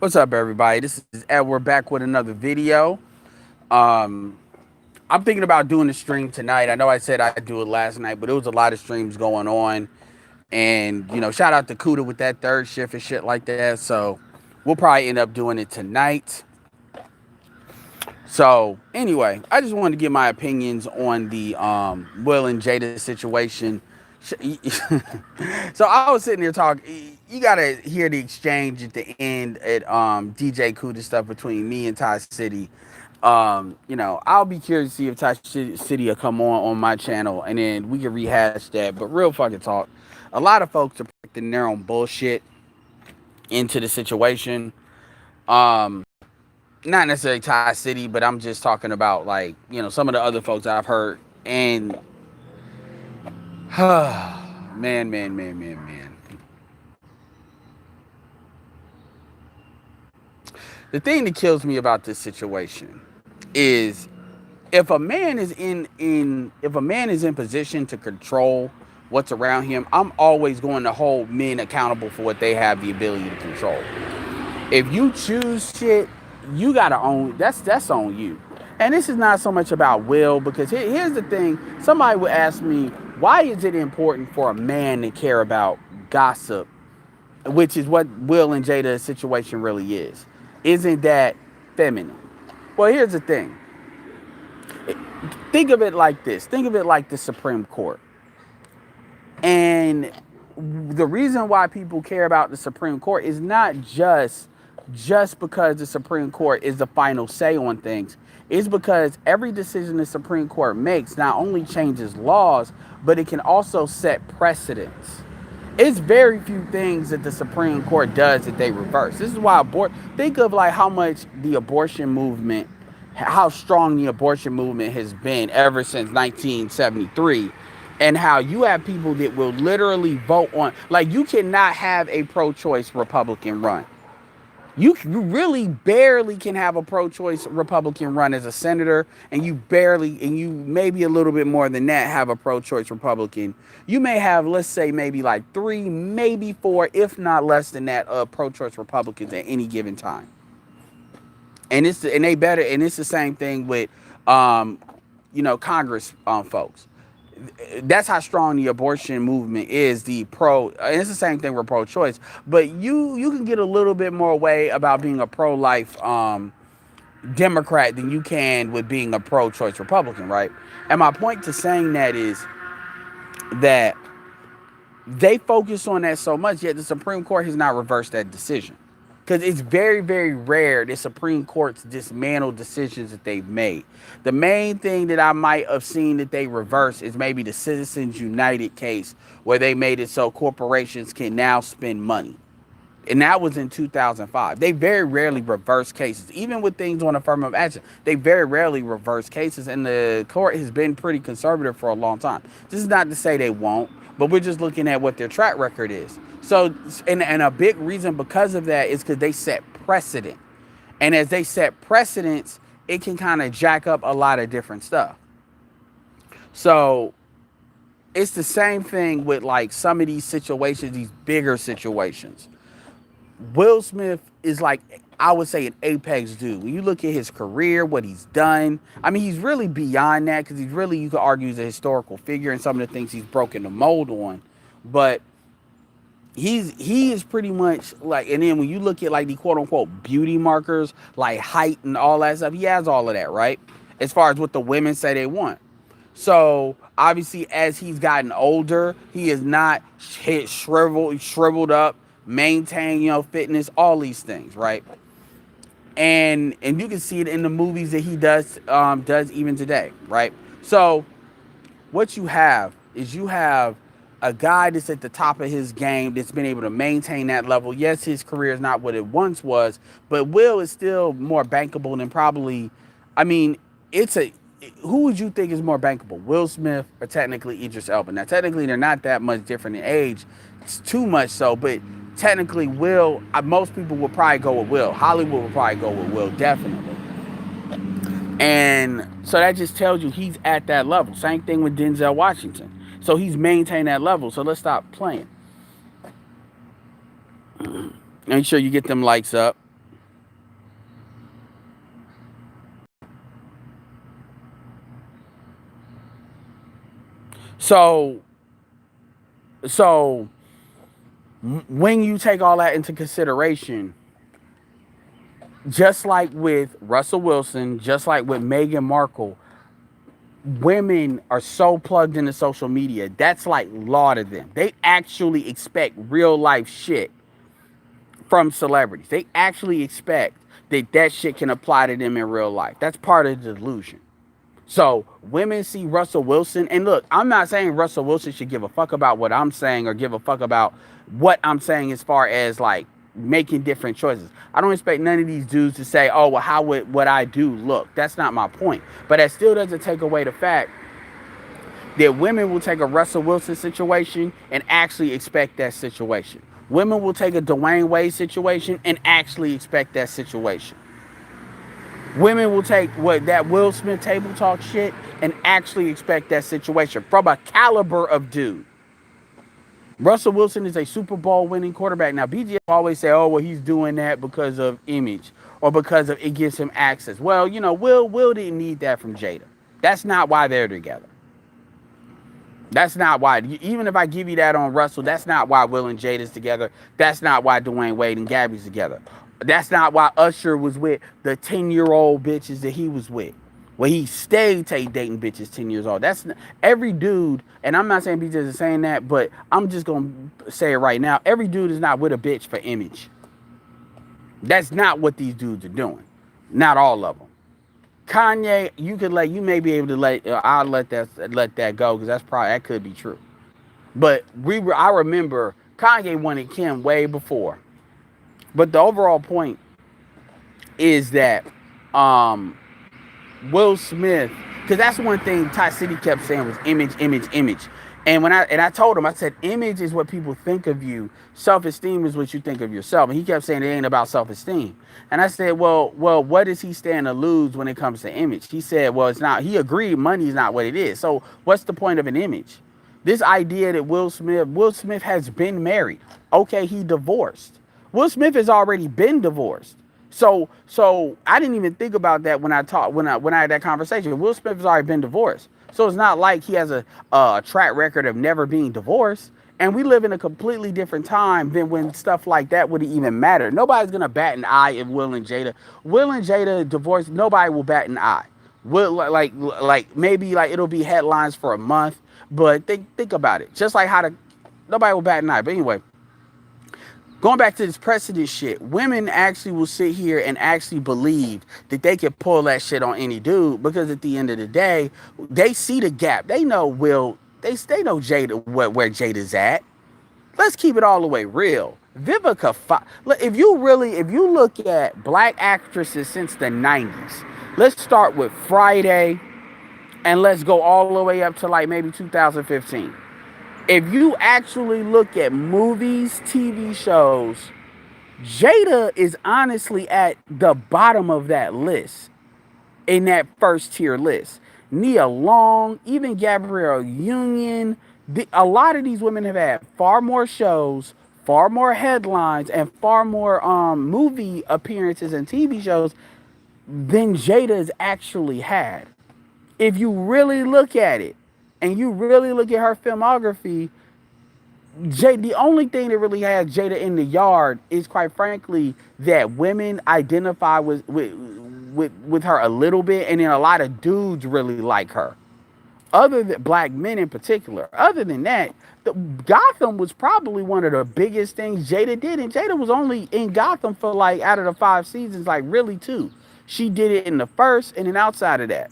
What's up, everybody? This is Ed. We're back with another video. Um, I'm thinking about doing a stream tonight. I know I said I'd do it last night, but there was a lot of streams going on. And, shout out to Kuda with that third shift and shit like that. So we'll probably end up doing it tonight. So, anyway, I just wanted to get my opinions on the Will and Jada situation. So I was sitting there talking. You gotta hear the exchange at the end at DJ Kuda stuff between me and Ty City. I'll be curious to see if Ty City will come on my channel, and then we can rehash that. But real fucking talk, a lot of folks are putting their own bullshit into the situation. Um, Not necessarily Ty City, but I'm just talking about like some of the other folks I've heard. And man. The thing that kills me about this situation is if a man is in position to control what's around him, I'm always going to hold men accountable for what they have the ability to control. If you choose shit, you gotta own that's on you. And this is not so much about Will, because here's the thing. Somebody would ask me, why is it important for a man to care about gossip, which is what Will and Jada's situation really is? Isn't that feminine? Well, here's the thing. Think of it like this. Think of it like the Supreme Court. And the reason why people care about the Supreme Court is not just because the Supreme Court is the final say on things. It's because every decision the Supreme Court makes not only changes laws, but it can also set precedents. It's very few things that the Supreme Court does that they reverse. This is why think of like how much the abortion movement, how strong the abortion movement has been ever since 1973, and how you have people that will literally vote on, like, you cannot have a pro-choice Republican run. You really barely can have a pro-choice Republican run as a senator, and you maybe a little bit more than that have a pro-choice Republican. You may have, let's say, maybe like 3, maybe 4, if not less than that, pro-choice Republicans at any given time. And it's the same thing with Congress folks. That's how strong the abortion movement is. And it's the same thing with pro-choice, but you can get a little bit more way about being a pro-life Democrat than you can with being a pro-choice Republican, right? And my point to saying that is that they focus on that so much, yet the Supreme Court has not reversed that decision. Because it's very, very rare the Supreme Court's dismantle decisions that they've made. The main thing that I might have seen that they reverse is maybe the Citizens United case, where they made it so corporations can now spend money. And that was in 2005. They very rarely reverse cases. Even with things on affirmative action, they very rarely reverse cases. And the court has been pretty conservative for a long time. This is not to say they won't, but we're just looking at what their track record is. So, and a big reason because of that is because they set precedent. And as they set precedents, it can kind of jack up a lot of different stuff. So it's the same thing with like some of these situations, these bigger situations. Will Smith is like, I would say, an apex dude. When you look at his career, what he's done, I mean, he's really beyond that, because you could argue he's a historical figure and some of the things he's broken the mold on. But he is pretty much like, and then when you look at like the quote unquote beauty markers, like height and all that stuff, he has all of that, right? As far as what the women say they want. So obviously, as he's gotten older, he is not shriveled up, maintain, fitness, all these things, right? And you can see it in the movies that he does even today, right? So what you have is a guy that's at the top of his game, that's been able to maintain that level. Yes, his career is not what it once was, but Will is still more bankable than probably, I mean, who would you think is more bankable, Will Smith or technically Idris Elba? Now, technically, they're not that much different in age. It's too much so, but technically, Will, most people would probably go with Will. Hollywood would probably go with Will, definitely. And so that just tells you he's at that level. Same thing with Denzel Washington. So he's maintained that level. So let's stop playing. Make sure you get them likes up. So so when you take all that into consideration, just like with Russell Wilson, just like with Meghan Markle, women are so plugged into social media. That's like law to them. They actually expect real life shit from celebrities. They actually expect that that shit can apply to them in real life. That's part of the delusion. So women see Russell Wilson, and look, I'm not saying Russell Wilson should give a fuck about what I'm saying or give a fuck about what I'm saying as far as like making different choices. I don't expect none of these dudes to say, oh, well, how would what I do look? That's not my point. But that still doesn't take away the fact that women will take a Russell Wilson situation and actually expect that situation. Women will take a Dwayne Wade situation and actually expect that situation. Women will take what that Will Smith table talk shit and actually expect that situation from a caliber of dude. Russell Wilson is a Super Bowl winning quarterback. Now, BG always say, oh, well, he's doing that because of image or because of it gives him access. Well, you know, Will didn't need that from Jada. That's not why they're together. That's not why. Even if I give you that on Russell, that's not why Will and Jada's together. That's not why Dwayne Wade and Gabby's together. That's not why Usher was with the 10-year-old bitches that he was with. Well, he stayed dating bitches 10 years old. That's every dude, and I'm not saying BJ is saying that, but I'm just going to say it right now. Every dude is not with a bitch for image. That's not what these dudes are doing. Not all of them. Kanye, you may be able to I'll let that go because that could be true. But I remember Kanye wanted Kim way before. But the overall point is that Will Smith, because that's one thing Ty City kept saying was image, image, image. And I told him, I said, image is what people think of you. Self-esteem is what you think of yourself. And he kept saying it ain't about self-esteem. And I said, well, what does he stand to lose when it comes to image? He said, well, it's not. He agreed money is not what it is. So what's the point of an image? This idea that Will Smith has been married. Okay, he divorced. Will Smith has already been divorced. So I didn't even think about that when I had that conversation. Will Smith has already been divorced. So it's not like he has a track record of never being divorced. And we live in a completely different time than when stuff like that would even matter. Nobody's gonna bat an eye if Will and Jada divorced. Nobody will bat an eye. Will like maybe like it'll be headlines for a month, but think about it. Just like nobody will bat an eye. But anyway, going back to this precedent shit, women actually will sit here and actually believe that they can pull that shit on any dude because at the end of the day, they see the gap. They know they know Jada where Jada's at. Let's keep it all the way real. Vivica, if you look at black actresses since the 90s, let's start with Friday and let's go all the way up to like maybe 2015. If you actually look at movies, TV shows, Jada is honestly at the bottom of that list, in that first tier list. Nia Long, even Gabrielle Union, a lot of these women have had far more shows, far more headlines, and far more movie appearances and TV shows than Jada has actually had. If you really look at it, and you really look at her filmography, the only thing that really has Jada in the yard is, quite frankly, that women identify with her a little bit, and then a lot of dudes really like her. Other than black men in particular. Other than that, Gotham was probably one of the biggest things Jada did, and Jada was only in Gotham for like out of the 5 seasons, like really 2. She did it in the first, and then outside of that.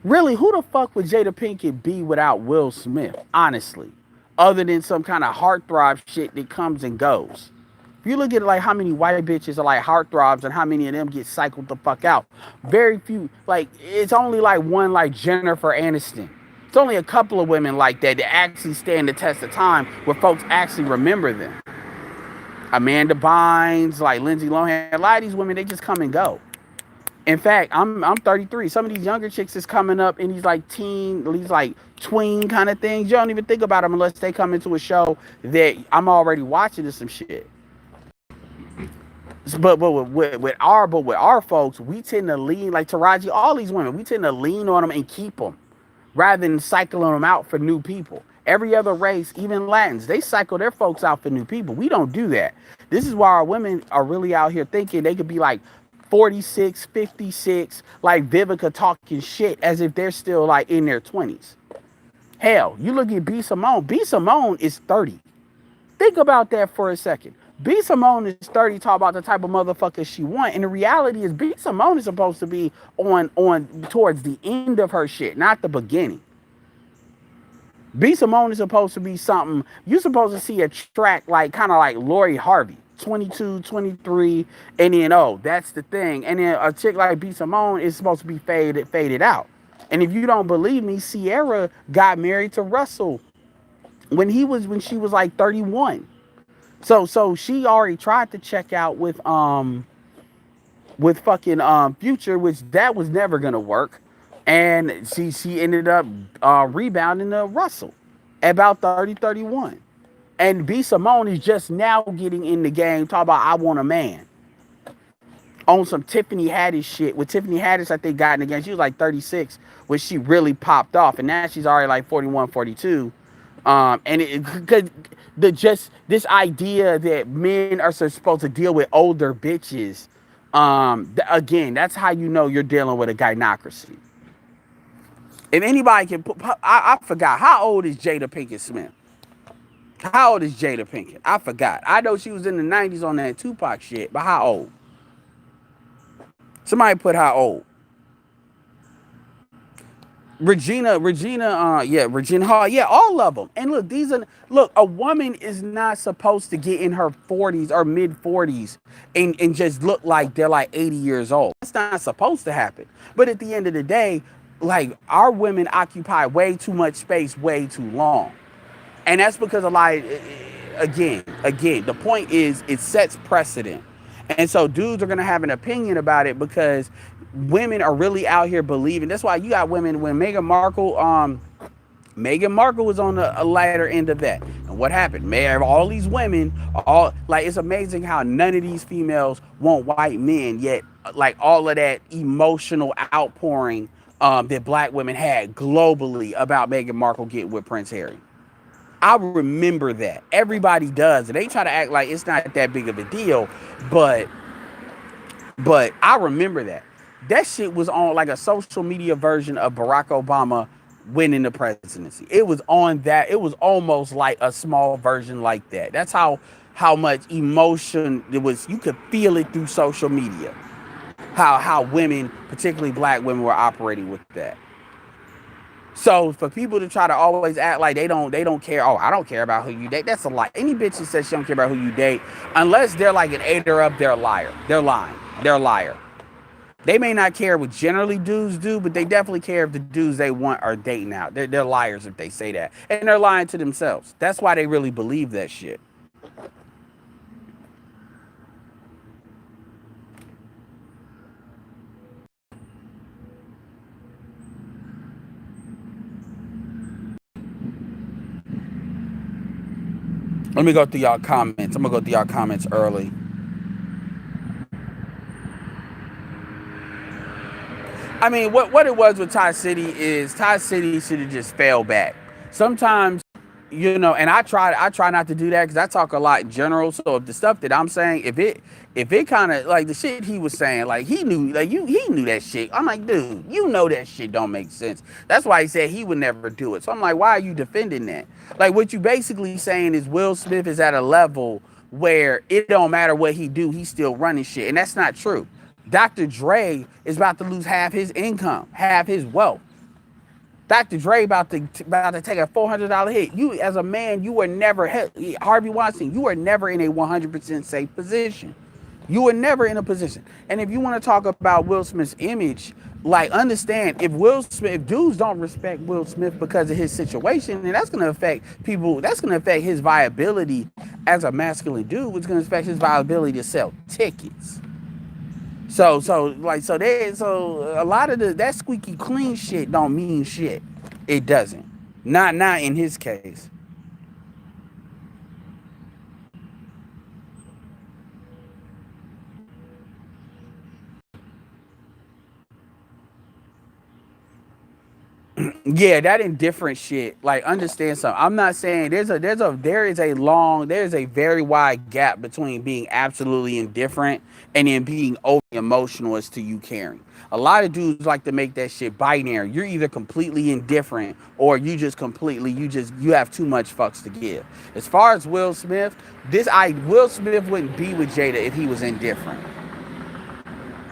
Really, who the fuck would Jada Pinkett be without Will Smith, honestly? Other than some kind of heartthrob shit that comes and goes. If you look at like how many white bitches are like heartthrobs and how many of them get cycled the fuck out, very few. Like, it's only like one like Jennifer Aniston. It's only a couple of women like that that actually stand the test of time where folks actually remember them. Amanda Bynes, like Lindsay Lohan, a lot of these women, they just come and go. In fact, I'm 33. Some of these younger chicks is coming up in these like tween kind of things. You don't even think about them unless they come into a show that I'm already watching or some shit. But with our folks, we tend to lean like Taraji. All these women, we tend to lean on them and keep them. rather than cycling them out for new people. Every other race, even Latins, they cycle their folks out for new people. We don't do that. This is why our women are really out here thinking they could be like 46, 56, like Vivica talking shit as if they're still like in their 20s. Hell, you look at B. Simone. B. Simone is 30. Think about that for a second. B. Simone is 30, talk about the type of motherfucker she want. And the reality is B. Simone is supposed to be on towards the end of her shit, not the beginning. B. Simone is supposed to be something, you're supposed to see a track like kind of like Lori Harvey, 22, 23, and then that's the thing. And then a chick like B. Simone is supposed to be faded out. And if you don't believe me, Sierra got married to Russell when she was like 31. So she already tried to check out with fucking Future, which that was never gonna work. And she ended up rebounding to Russell at about 30, 31. And B. Simone is just now getting in the game, talking about I want a man. On some Tiffany Haddish shit. With Tiffany Haddish, I think, got in the game. She was like 36 when she really popped off. And now she's already like 41, 42. And just this idea that men are supposed to deal with older bitches. Again, that's how you know you're dealing with a gynocracy. If anybody can put, I forgot, how old is Jada Pinkett Smith? How old is Jada Pinkett? I forgot. I know she was in the 90s on that Tupac shit, but how old? Somebody put how old? Regina Hall, yeah, all of them. And look, a woman is not supposed to get in her 40s or mid 40s and just look like they're like 80 years old. That's not supposed to happen. But at the end of the day, like our women occupy way too much space way too long. And that's because a lot, again, the point is it sets precedent. And so dudes are going to have an opinion about it because women are really out here believing. That's why you got women when Meghan Markle was on a lighter end of that. And what happened? All these women, all like it's amazing how none of these females want white men, yet like all of that emotional outpouring that black women had globally about Meghan Markle getting with Prince Harry. I remember that. Everybody does. And they try to act like it's not that big of a deal, but I remember that. That shit was on like a social media version of Barack Obama winning the presidency. It was on that. It was almost like a small version like that. That's how much emotion it was. You could feel it through social media. How women, particularly black women, were operating with that. So for people to try to always act like they don't care. Oh, I don't care about who you date. That's a lie. Any bitch who says she don't care about who you date, unless they're like an aider up, they're a liar. They're lying. They're a liar. They may not care what generally dudes do, but they definitely care if the dudes they want are dating out. They're liars if they say that. And they're lying to themselves. That's why they really believe that shit. Let me go through y'all comments. I'm going to go through y'all comments early. I mean, what it was with Ty City is Ty City should have just fell back. Sometimes, and I try not to do that because I talk a lot in general. So if the stuff that I'm saying, if it kind of like the shit he was saying, like he knew that shit. I'm like, dude, you know that shit don't make sense. That's why he said he would never do it. So I'm like, why are you defending that? Like what you basically saying is Will Smith is at a level where it don't matter what he do, he's still running shit, and that's not true. Dr. Dre is about to lose half his income, half his wealth. Dr. Dre about to take a $400 hit. You, as a man, you were never, Harvey Weinstein, you were never in a 100% safe position. You were never in a position. And if you want to talk about Will Smith's image, like understand if dudes don't respect Will Smith because of his situation, then that's going to affect people. That's going to affect his viability as a masculine dude, which is going to affect his viability to sell tickets. So a lot of that squeaky clean shit don't mean shit. It doesn't. Not in his case. Yeah, that indifferent shit. Like, understand something. I'm not saying there is a very wide gap between being absolutely indifferent and then being overly emotional as to you caring. A lot of dudes like to make that shit binary. You're either completely indifferent or you have too much fucks to give. As far as Will Smith, Will Smith wouldn't be with Jada if he was indifferent.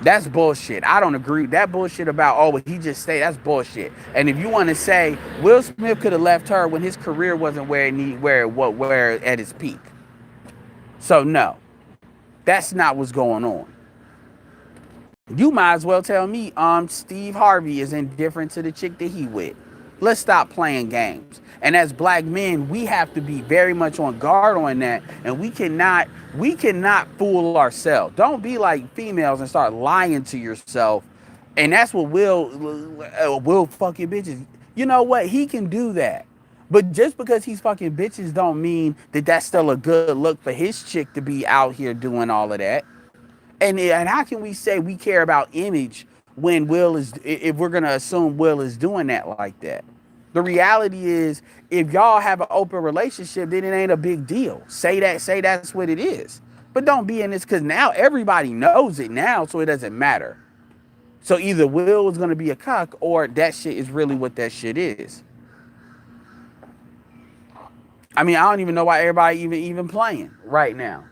That's bullshit. I don't agree. That bullshit about, oh, well, he just stayed, that's bullshit. And if you want to say Will Smith could have left her when his career wasn't where at its peak. So no, that's not what's going on. You might as well tell me Steve Harvey is indifferent to the chick that he with. Let's stop playing games. And as black men, we have to be very much on guard on that. And we cannot fool ourselves. Don't be like females and start lying to yourself. And that's what will fucking bitches. You know what? He can do that. But just because he's fucking bitches don't mean that that's still a good look for his chick to be out here doing all of that. And how can we say we care about image when if we're gonna assume Will is doing that like that? The reality is, if y'all have an open relationship, then it ain't a big deal. Say that's what it is. But don't be in this, because now everybody knows it now, so it doesn't matter. So either Will is gonna be a cuck or that shit is really what that shit is. I mean, I don't even know why everybody even playing right now.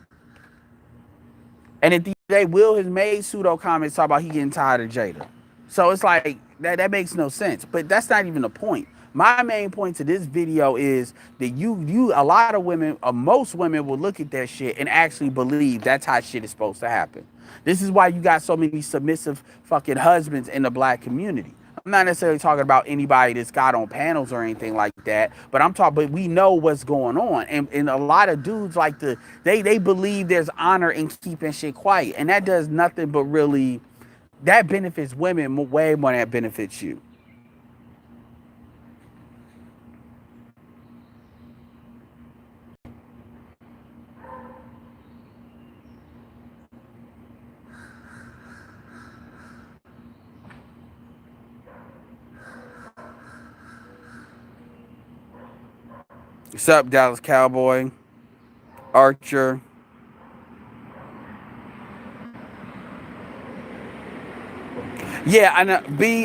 And at the end of the day, Will has made pseudo comments talking about he getting tired of Jada. So it's like that makes no sense. But that's not even the point. My main point to this video is that a lot of women, most women will look at that shit and actually believe that's how shit is supposed to happen. This is why you got so many submissive fucking husbands in the black community. I'm not necessarily talking about anybody that's got on panels or anything like that, but we know what's going on. And a lot of dudes they believe there's honor in keeping shit quiet. And that does nothing but really, that benefits women way more than it benefits you. What's up, Dallas Cowboy? Archer. Yeah, and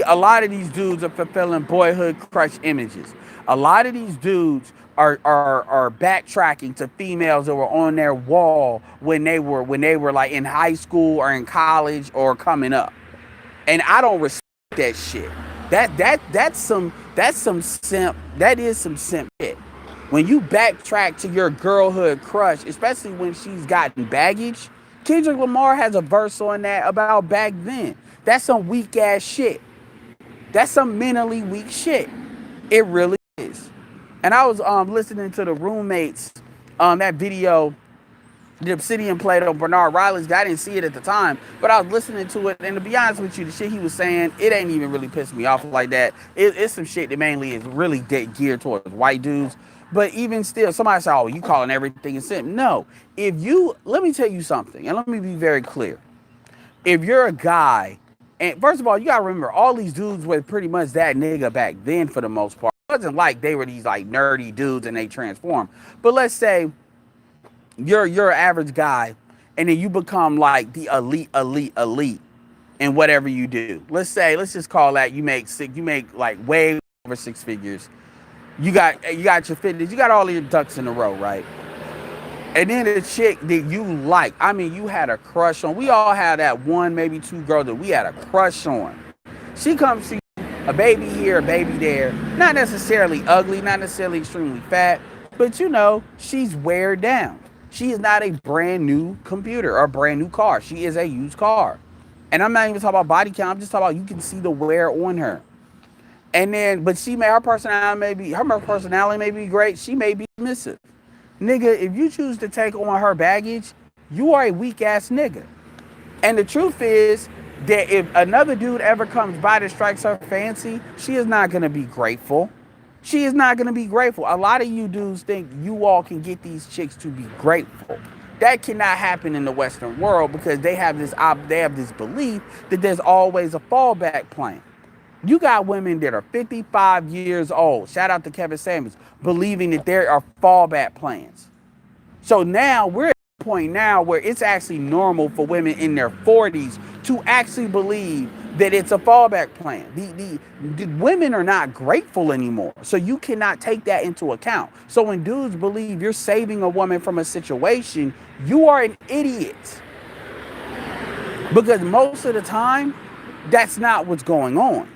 a lot of these dudes are fulfilling boyhood crush images. A lot of these dudes are backtracking to females that were on their wall when they were like in high school or in college or coming up. And I don't respect that shit. That is some simp shit. When you backtrack to your girlhood crush, especially when she's gotten baggage, Kendrick Lamar has a verse on that about back then. That's some weak ass shit. That's some mentally weak shit. It really is. And I was listening to the roommates that video the Obsidian played on Bernard Riley's. I didn't see it at the time, but I was listening to it, and to be honest with you, the shit he was saying, it ain't even really pissed me off like that. It's some shit that mainly is really geared towards white dudes. But even still, somebody say, oh, you calling everything a simp. No. Let me tell you something, and let me be very clear. If you're a guy, and first of all, you gotta remember, all these dudes were pretty much that nigga back then for the most part. It wasn't like they were these like nerdy dudes and they transformed. But let's say you're an average guy, and then you become like the elite in whatever you do. Let's just call that you make like way over six figures. You got your fitness, you got all your ducks in a row, right? And then the chick that you like, I mean, you had a crush on. We all had that one, maybe two girls that we had a crush on. She comes to you, a baby here, a baby there. Not necessarily ugly, not necessarily extremely fat, but she's weared down. She is not a brand new computer or a brand new car. She is a used car. And I'm not even talking about body count. I'm just talking about you can see the wear on her. And then, but her personality may be great. She may be submissive. Nigga, if you choose to take on her baggage, you are a weak ass nigga. And the truth is that if another dude ever comes by that strikes her fancy, she is not going to be grateful. She is not going to be grateful. A lot of you dudes think you all can get these chicks to be grateful. That cannot happen in the Western world because they have this belief that there's always a fallback plan. You got women that are 55 years old. Shout out to Kevin Samuels, believing that there are fallback plans. So now we're at a point now where it's actually normal for women in their 40s to actually believe that it's a fallback plan. The women are not grateful anymore. So you cannot take that into account. So when dudes believe you're saving a woman from a situation, you are an idiot. Because most of the time, that's not what's going on.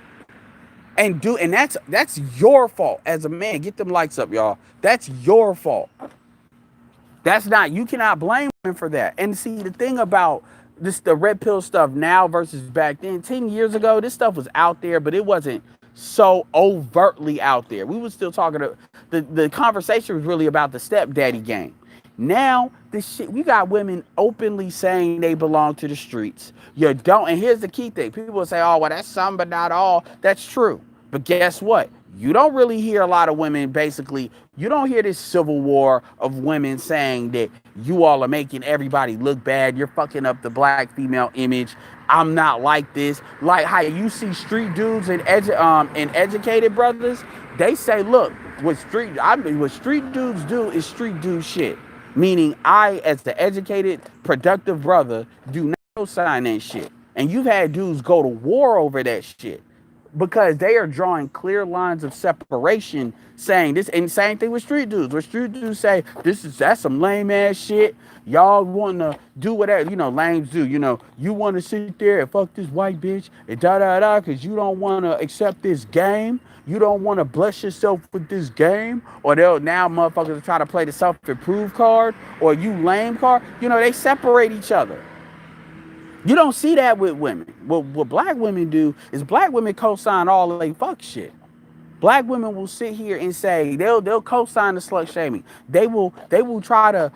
And that's your fault as a man. Get them likes up, y'all. That's your fault. That's not, you cannot blame women for that. And see, the thing about this, the red pill stuff now versus back then, 10 years ago, this stuff was out there, but it wasn't so overtly out there. We were still talking to, the conversation was really about the stepdaddy game. Now, this shit, we got women openly saying they belong to the streets. You don't, and here's the key thing. People will say, oh, well, that's some, but not all. That's true. But guess what? You don't really hear a lot of women, basically, you don't hear this civil war of women saying that you all are making everybody look bad. You're fucking up the black female image. I'm not like this. Like how you see street dudes and educated brothers, they say, look, what street dudes do is street dude shit. Meaning I, as the educated, productive brother, do not sign that shit. And you've had dudes go to war over that shit because they are drawing clear lines of separation, saying this. And same thing with street dudes. Where street dudes say that's some lame ass shit. Y'all want to do whatever, lames do. You want to sit there and fuck this white bitch and da da da because you don't want to accept this game. You don't want to bless yourself with this game. Or they'll now motherfuckers try to play the self-improve card or you lame card. They separate each other. You don't see that with women. What black women do is black women co-sign all they fuck shit. Black women will sit here and say they'll co-sign the slut shaming. They will try to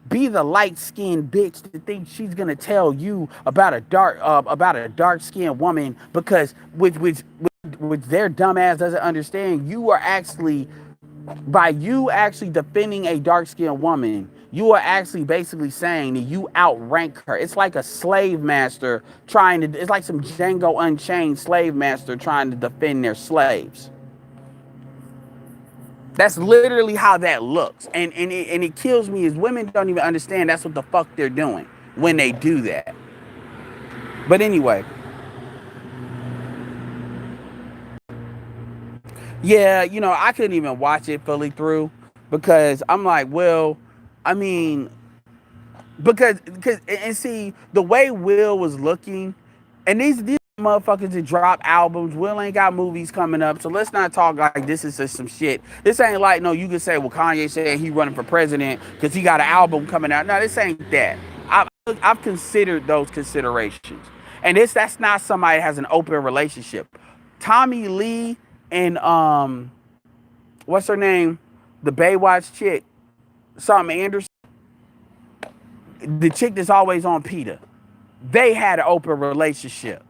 be the light-skinned bitch that thinks she's gonna tell you about a dark-skinned woman because which their dumb ass doesn't understand. You are actually, by you actually defending a dark-skinned woman, you are actually basically saying that you outrank her. It's like a slave master it's like some Django Unchained slave master trying to defend their slaves. That's literally how that looks. And it kills me is women don't even understand that's what the fuck they're doing when they do that. But anyway. Yeah, I couldn't even watch it fully through because I'm like, well, I mean, because and see the way Will was looking, and these motherfuckers that drop albums. Will ain't got movies coming up, so let's not talk like this is just some shit. This ain't like no. You can say, well, Kanye said he running for president because he got an album coming out. No, this ain't that. I've considered those considerations, and that's not somebody that has an open relationship. Tommy Lee and what's her name, the Baywatch chick, something Anderson, the chick that's always on PETA. They had an open relationship.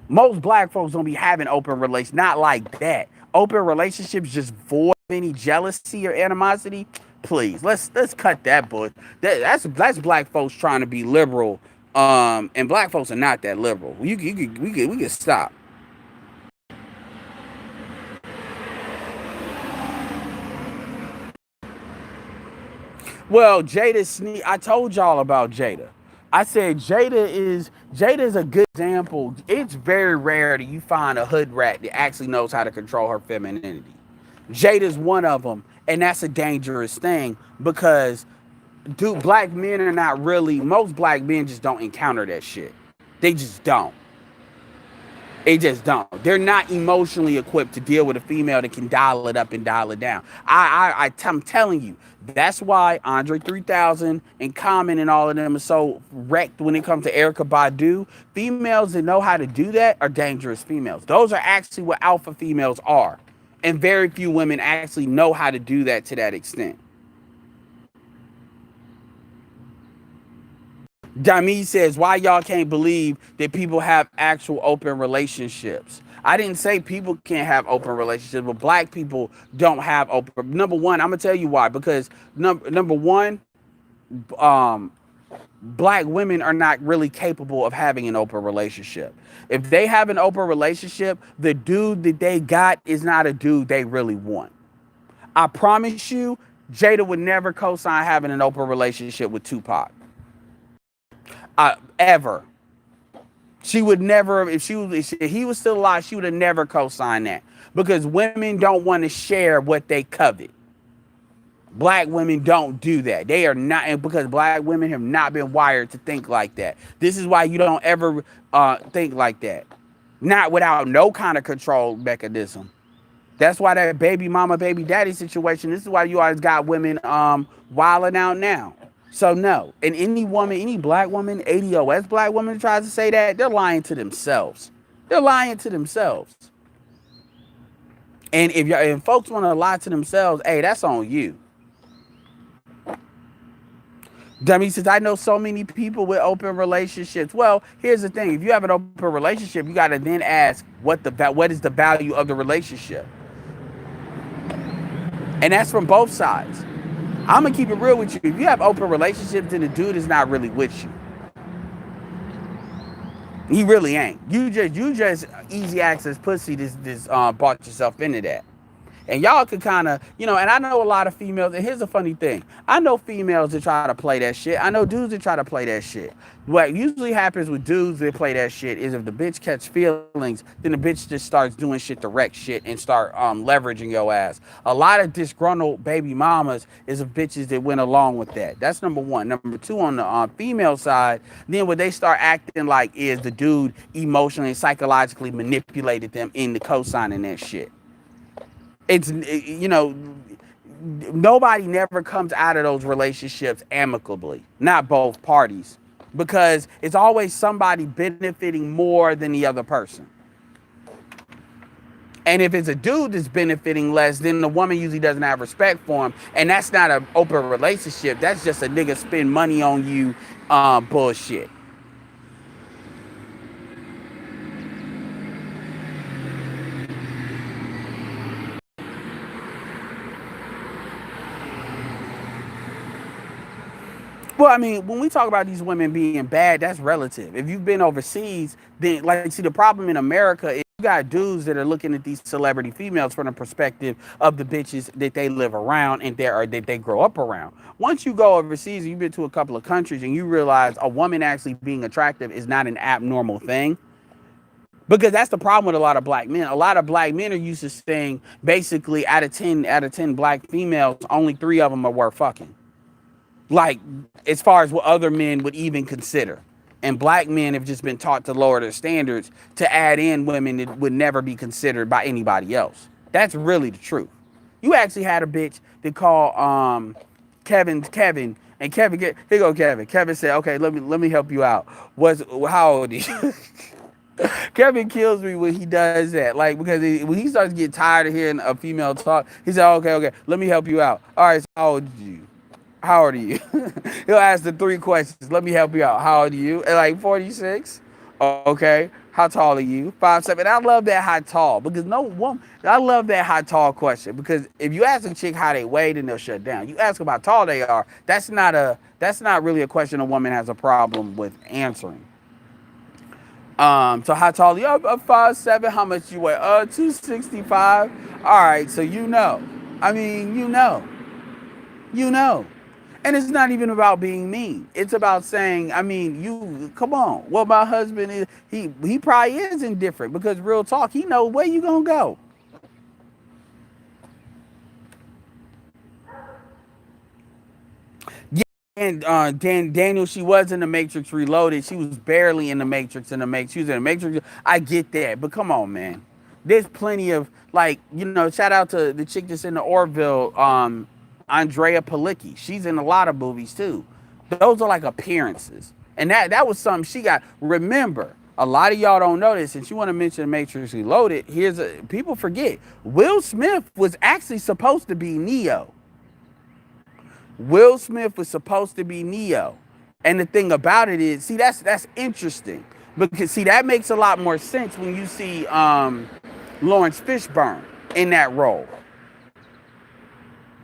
Most black folks don't be having open relations, not like that. Open relationships just void any jealousy or animosity. Please, let's cut that bull. That's black folks trying to be liberal, and black folks are not that liberal. We could stop. Well, I told y'all about Jada. I said Jada is a good example. It's very rare that you find a hood rat that actually knows how to control her femininity. Jada's one of them, and that's a dangerous thing because black men are not really, most black men just don't encounter that shit. They just don't. They just don't. They're not emotionally equipped to deal with a female that can dial it up and dial it down. I'm telling you, that's why Andre 3000 and Common and all of them are so wrecked when it comes to Erykah Badu. Females that know how to do that are dangerous females. Those are actually what alpha females are. And very few women actually know how to do that to that extent. Dami says, why y'all can't believe that people have actual open relationships? I didn't say people can't have open relationships, but black people don't have open. Number one, I'm going to tell you why. Because number one, black women are not really capable of having an open relationship. If they have an open relationship, the dude that they got is not a dude they really want. I promise you, Jada would never co-sign having an open relationship with Tupac. Ever. She would never, if he was still alive, she would have never co-signed that. Because women don't want to share what they covet. Black women don't do that. They are not, and because black women have not been wired to think like that. This is why you don't ever think like that. Not without no kind of control mechanism. That's why that baby mama, baby daddy situation, this is why you always got women wilding out now. So no, and any woman, any black woman, ADOS black woman tries to say that, they're lying to themselves. They're lying to themselves. And if y'all and folks want to lie to themselves, hey, that's on you. Dummy says, I know so many people with open relationships. Well, here's the thing. If you have an open relationship, you got to then ask what is the value of the relationship? And that's from both sides. I'm going to keep it real with you. If you have open relationships, then the dude is not really with you. He really ain't. You just easy access pussy this brought yourself into that. And y'all could kind of, and I know a lot of females, and here's a funny thing. I know females that try to play that shit. I know dudes that try to play that shit. What usually happens with dudes that play that shit is if the bitch catch feelings, then the bitch just starts doing shit to wreck shit and start leveraging your ass. A lot of disgruntled baby mamas is of bitches that went along with that. That's number one. Number two, on the female side, then what they start acting like is the dude emotionally and psychologically manipulated them into co-signing that shit. It's, nobody never comes out of those relationships amicably, not both parties, because it's always somebody benefiting more than the other person. And if it's a dude that's benefiting less, then the woman usually doesn't have respect for him. And that's not an open relationship. That's just a nigga spend money on you bullshit. Well, I mean, when we talk about these women being bad, that's relative. If you've been overseas, then, see, the problem in America is you got dudes that are looking at these celebrity females from the perspective of the bitches that they live around and that they grow up around. Once you go overseas and you've been to a couple of countries and you realize a woman actually being attractive is not an abnormal thing, because that's the problem with a lot of black men. A lot of black men are used to saying, basically, out of 10 black females, only 3 of them are worth fucking. Like, as far as what other men would even consider. And black men have just been taught to lower their standards to add in women that would never be considered by anybody else. That's really the truth. You actually had a bitch that called Kevin, and Kevin, here go Kevin. Kevin said, okay, let me help you out. How old are you? Kevin kills me when he does that. Like, because when he starts to get tired of hearing a female talk, he said, okay, let me help you out. All right, so how old are you? How old are you? He'll ask the 3 questions. Let me help you out. How old are you? And like 46. Okay. How tall are you? 5'7". I love that how tall, because no woman. I love that how tall question, because if you ask a chick how they weigh, then they'll shut down. You ask them how tall they are. That's not really a question a woman has a problem with answering. So how tall are you? I'm 5'7". How much you weigh? 265. All right. So I mean, And it's not even about being mean. It's about saying, I mean, come on. Well, my husband is, he probably is indifferent, because real talk, he know where you gonna go. Yeah, and Daniel, she was in the Matrix Reloaded. She was barely in the Matrix. She was in the Matrix. I get that, but come on, man. There's plenty of, shout out to the chick that's in the Orville, Andrea Palicki. She's in a lot of movies too. Those are like appearances. And that was something she got. Remember, a lot of y'all don't know this. Since you want to mention Matrix Reloaded, people forget. Will Smith was actually supposed to be Neo. Will Smith was supposed to be Neo. And the thing about it is, that's interesting. Because that makes a lot more sense when you see Lawrence Fishburne in that role.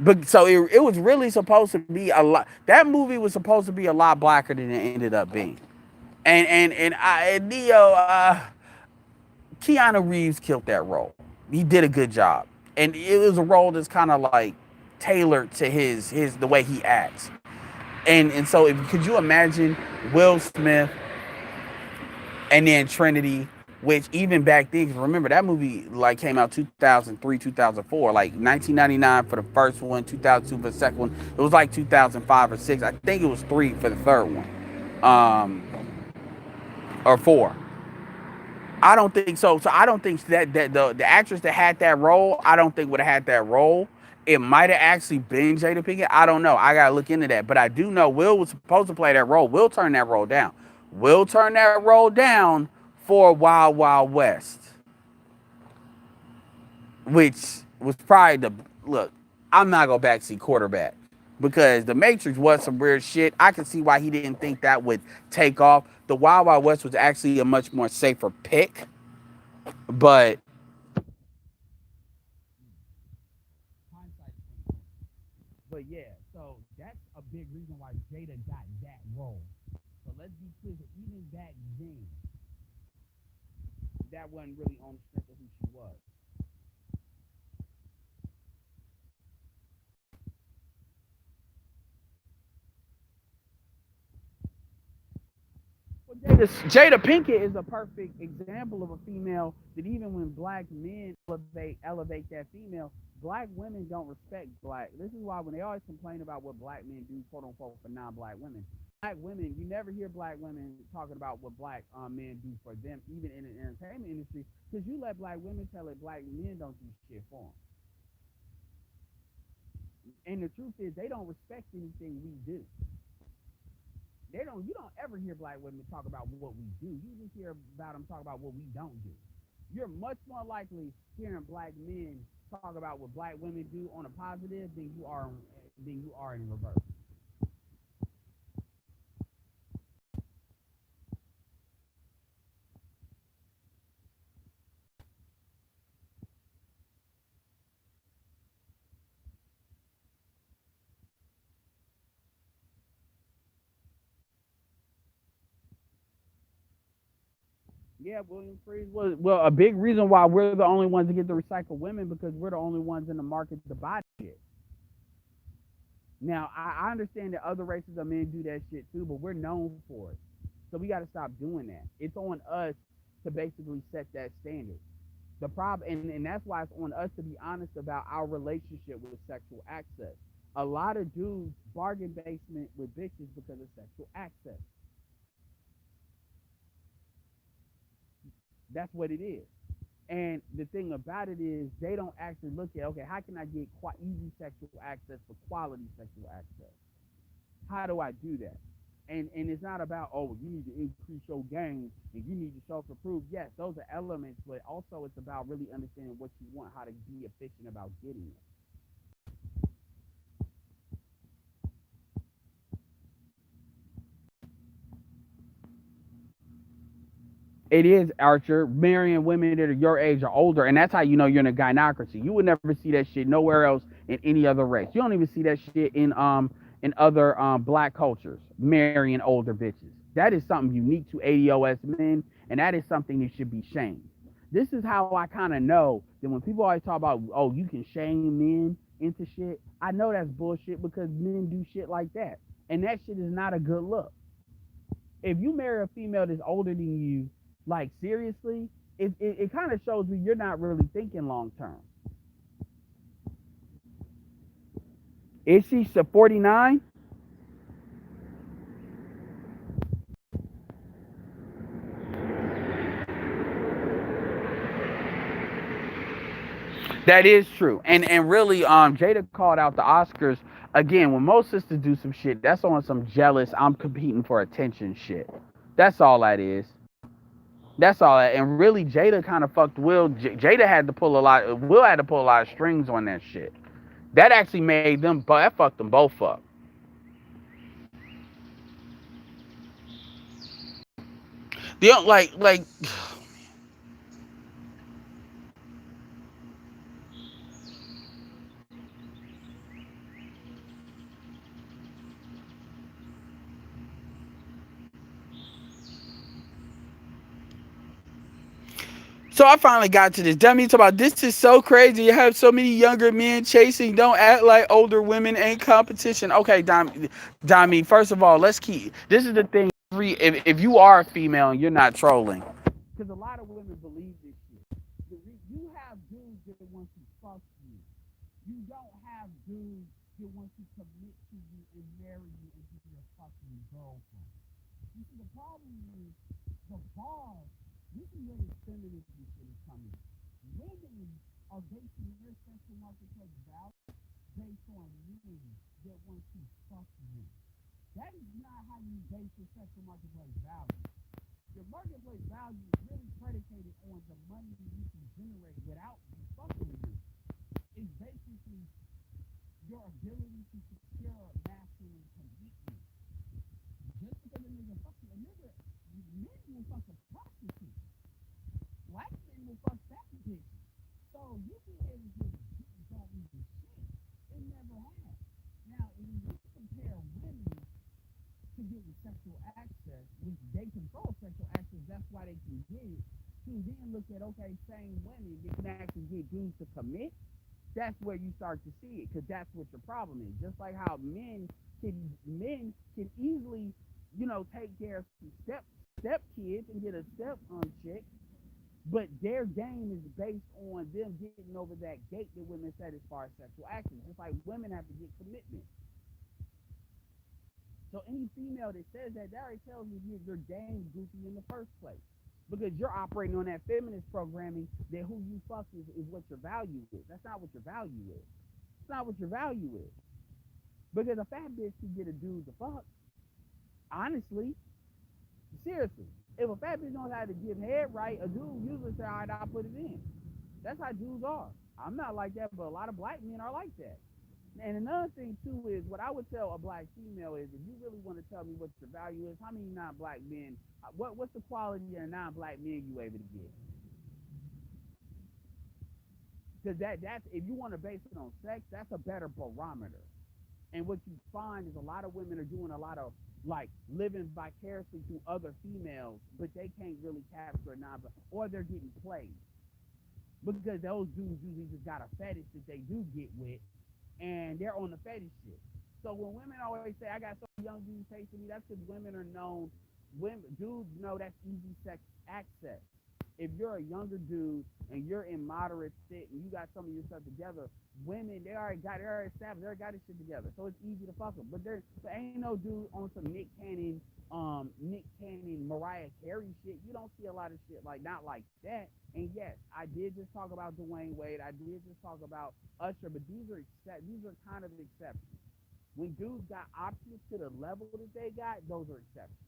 But so it was really supposed to be a lot. That movie was supposed to be a lot blacker than it ended up being. And Neo, Keanu Reeves killed that role. He did a good job, and it was a role that's kind of like tailored to his the way he acts. And so, if could you imagine Will Smith and then Trinity, which even back then, 'cause remember that movie like came out 2003, 2004, like 1999 for the first one, 2002 for the second one. It was like 2005 or six. I think it was three for the third one, um, or four. I don't think so. So I don't think that the actress that had that role, I don't think would have had that role. It might have actually been Jada Pinkett. I don't know. I gotta look into that. But I do know Will was supposed to play that role. Will turned that role down. Will turn that role down for Wild Wild West, which was probably the look. I'm not gonna backseat quarterback because the Matrix was some weird shit. I can see why he didn't think that would take off. The Wild Wild West was actually a much more safer pick, but but yeah, so that's a big reason why Jada got that role. So let's be clear, even back then, that wasn't really on the strength of who she was. Well, Jada Pinkett is a perfect example of a female that even when black men elevate that female, black women don't respect black. This is why when they always complain about what black men do, quote unquote, for non-black women, black women, you never hear black women talking about what black men do for them, even in the entertainment industry, because you let black women tell it black men don't do shit for them. And the truth is, they don't respect anything we do. They don't. You don't ever hear black women talk about what we do. You just hear about them talk about what we don't do. You're much more likely hearing black men talk about what black women do on a positive than you are in reverse. Yeah, William Freeze was well a big reason why we're the only ones to get to recycle women because we're the only ones in the market to buy shit. Now I understand that other races of men do that shit too, but we're known for it. So we got to stop doing that. It's on us to basically set that standard. The problem, and that's why it's on us to be honest about our relationship with sexual access. A lot of dudes bargain basement with bitches because of sexual access. That's what it is. And the thing about it is, they don't actually look at, okay, how can I get easy sexual access for quality sexual access? How do I do that? And it's not about, oh, you need to increase your game and you need to self improve. Yes, those are elements, but also it's about really understanding what you want, how to be efficient about getting it. It is, Archer, marrying women that are your age or older, and that's how you know you're in a gynocracy. You would never see that shit nowhere else in any other race. You don't even see that shit in other black cultures, marrying older bitches. That is something unique to ADOS men, and that is something that should be shamed. This is how I kind of know that when people always talk about, oh, you can shame men into shit, I know that's bullshit because men do shit like that, and that shit is not a good look. If you marry a female that's older than you, like seriously, it kind of shows me you're not really thinking long term. Is she 49? That is true. And really, Jada called out the Oscars again. When most sisters do some shit, that's on some jealous, I'm competing for attention shit. That's all that is. That's all that. And really, Jada kind of fucked Will. Jada had to pull a lot. Will had to pull a lot of strings on that shit. That actually made them. That fucked them both up. The like So I finally got to this. Dummy talk about this is so crazy. You have so many younger men chasing. Don't act like older women ain't competition. Okay, Dami. First of all, let's keep. This is the thing. If you are a female and you're not trolling, because a lot of women believe this shit. You have dudes that want to fuck you. You don't have dudes that want to commit to you and marry you and be your fucking girlfriend. You see, the problem is the bar. This is where the feminism shit is coming. Women are basing their sexual marketplace value based on men that want to fuck you. That is not how you base your sexual marketplace value. Your marketplace value is really predicated on the money you can generate without fucking you. It's basically your ability to secure a masculine commitment. Just because a nigga fuck you, remember, men will fuck a prostitute. Black men will fuck that bitch. So you be able to don't even shit. It never has. Now, if you compare women to getting sexual access, which they control sexual access, that's why they can get it, to then look at, okay, same women that can actually get dudes to commit, that's where you start to see it, because that's what your problem is. Just like how men can easily, take care of some step kids and get a step chick, but their game is based on them getting over that gate that women set as far as sexual actions. Just like women have to get commitment. So any female that says that already tells me your game goofy in the first place. Because you're operating on that feminist programming that who you fuck is what your value is. That's not what your value is. It's not what your value is. Because a fat bitch can get a dude to fuck. Honestly, seriously. If a fat bitch knows how to give head right, a dude usually say, all right, I'll put it in. That's how dudes are. I'm not like that, but a lot of black men are like that. And another thing too is what I would tell a black female is if you really want to tell me what your value is, how many non-black men? What's the quality of non-black men you able to get? Because that's if you want to base it on sex, that's a better barometer. And what you find is a lot of women are doing a lot of like living vicariously through other females, but they can't really capture a non-black, or they're getting played because those dudes usually just got a fetish that they do get with, and they're on the fetish shit. So when women always say, "I got so many young dudes chasing me," that's because women are known. Women, dudes know that's easy sex access. If you're a younger dude and you're in moderate fit and you got some of your stuff together, women they already established, they already got this shit together, so it's easy to fuck them. But ain't no dude on some Nick Cannon, Mariah Carey shit. You don't see a lot of shit like not like that. And yes, I did just talk about Dwayne Wade. I did just talk about Usher, but these are kind of exceptions. When dudes got options to the level that they got, those are exceptions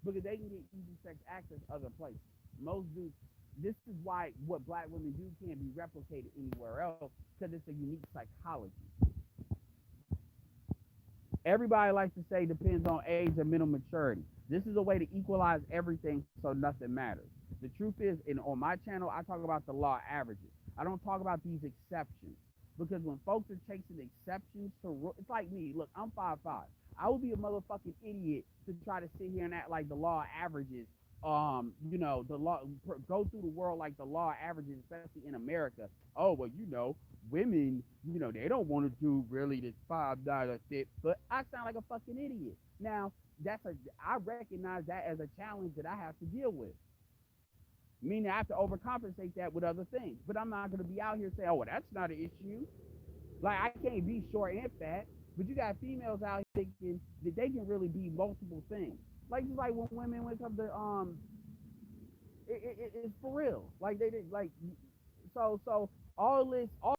because they can get easy sex access other places. Most dudes. This is why what black women do can't be replicated anywhere else because it's a unique psychology. Everybody likes to say depends on age and mental maturity. This is a way to equalize everything so nothing matters. The truth is, on my channel, I talk about the law averages. I don't talk about these exceptions because when folks are chasing exceptions it's like me. Look, I'm 5'5". I would be a motherfucking idiot to try to sit here and act like the law averages the law go through the world like the law averages, especially in America. Oh well, women, they don't want to do really this $5 fit, but I sound like a fucking idiot. Now I recognize that as a challenge that I have to deal with. Meaning I have to overcompensate that with other things. But I'm not gonna be out here saying, oh well, that's not an issue. Like I can't be short and fat, but you got females out here thinking that they can really be multiple things. Like just like when women when it comes to it's for real. Like they did like so all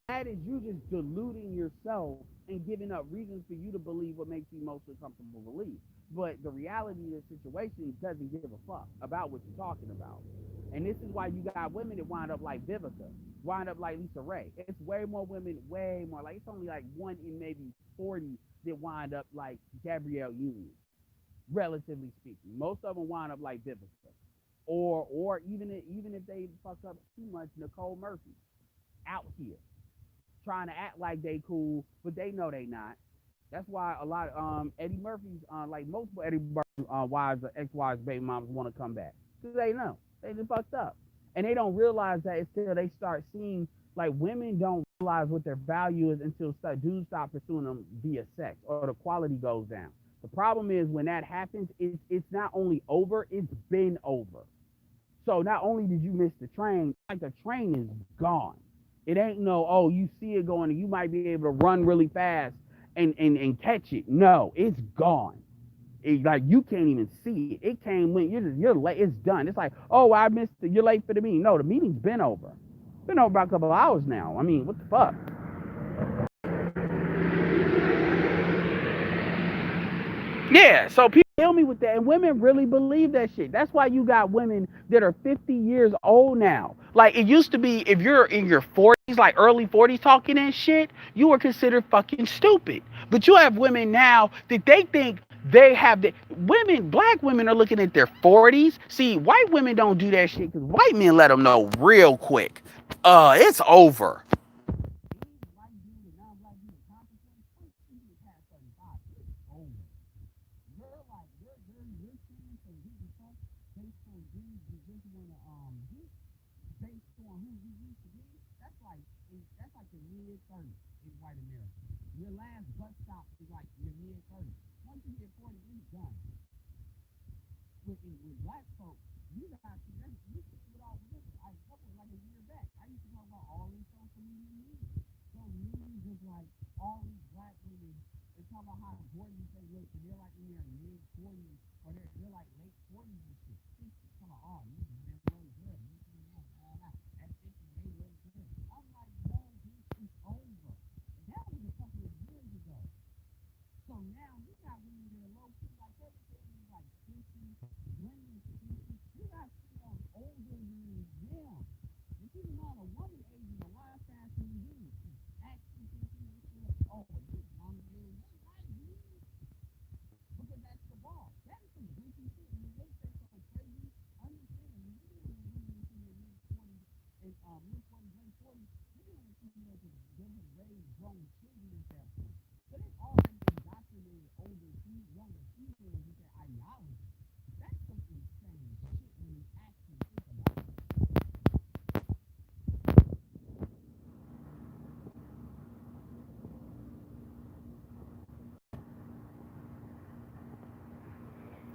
that is you just diluting yourself and giving up reasons for you to believe what makes you mostly comfortable believe. But the reality of the situation doesn't give a fuck about what you're talking about. And this is why you got women that wind up like Vivica, wind up like Lisa Ray. It's way more women, way more. Like it's only like 1 in maybe 40 that wind up like Gabrielle Union, relatively speaking. Most of them wind up like Vivica, or even if they fuck up too much, Nicole Murphy out here trying to act like they cool, but they know they not. That's why a lot of Eddie Murphy's like multiple Eddie Murphy wives or ex-wives, baby moms want to come back because they know they just fucked up. And they don't realize that until they start seeing, like, women don't realize what their value is until dudes stop pursuing them via sex, or the quality goes down. The problem is when that happens, it's not only over, it's been over. So not only did you miss the train, like, the train is gone. It ain't no, oh, you see it going and you might be able to run really fast and catch it. No, it's gone. Like, you can't even see it. It came when you're late. It's done. It's like, oh, I missed it. You're late for the meeting. No, the meeting's been over. Been over about a couple of hours now. I mean, what the fuck? Yeah, so people kill me with that, and women really believe that shit. That's why you got women that are 50 years old now. Like, it used to be, if you're in your 40s, like early 40s, talking that shit, you were considered fucking stupid. But you have women now that they think they have the women. Black women are looking at their 40s. See, white women don't do that shit because white men let them know real quick. It's over.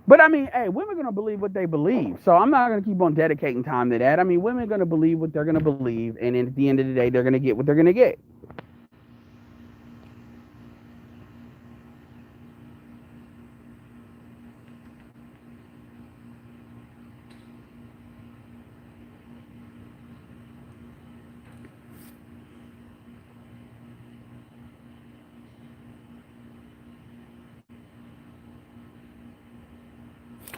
But I mean, hey, women are gonna believe what they believe. So I'm not gonna keep on dedicating time to that. I mean, women are gonna believe what they're gonna believe, and then at the end of the day, they're gonna get what they're gonna get.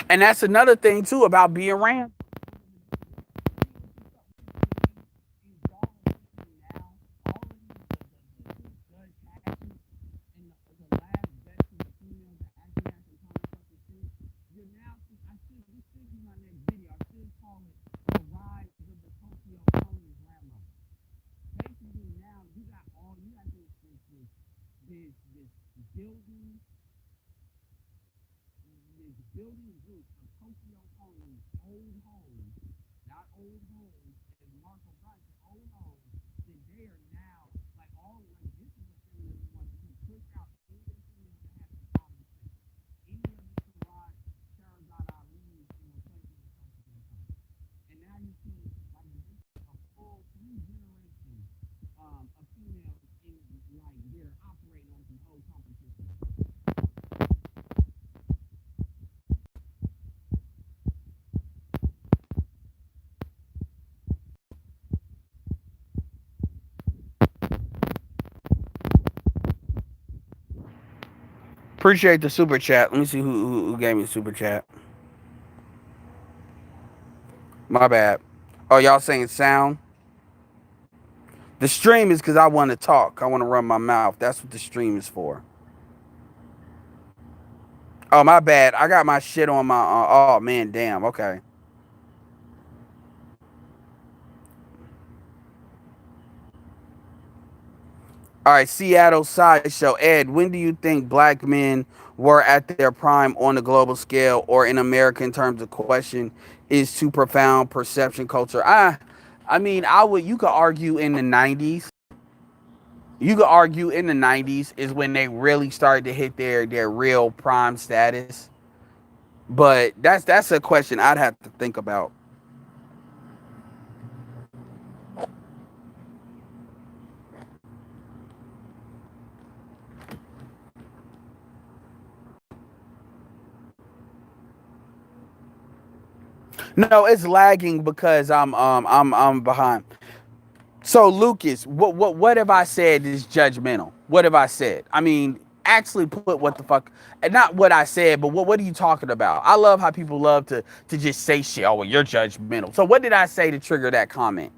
And that's another thing too about being ran. Appreciate the super chat. Let me see who gave me the super chat. My bad. Oh, y'all saying sound? The stream is because I want to talk. I want to run my mouth. That's what the stream is for. Oh, my bad. I got my shit on my. Oh man, damn. Okay. All right, Seattle Sideshow. Ed, when do you think black men were at their prime on the global scale or in America in terms of question is too profound perception culture. I mean, I would you could argue in the 90s. You could argue in the 90s is when they really started to hit their real prime status. But that's a question I'd have to think about. No, it's lagging because I'm behind. So Lucas, what have I said is judgmental? What have I said? I mean, actually put what the fuck, and not what I said, but what are you talking about? I love how people love to just say shit. Oh, well, you're judgmental. So what did I say to trigger that comment?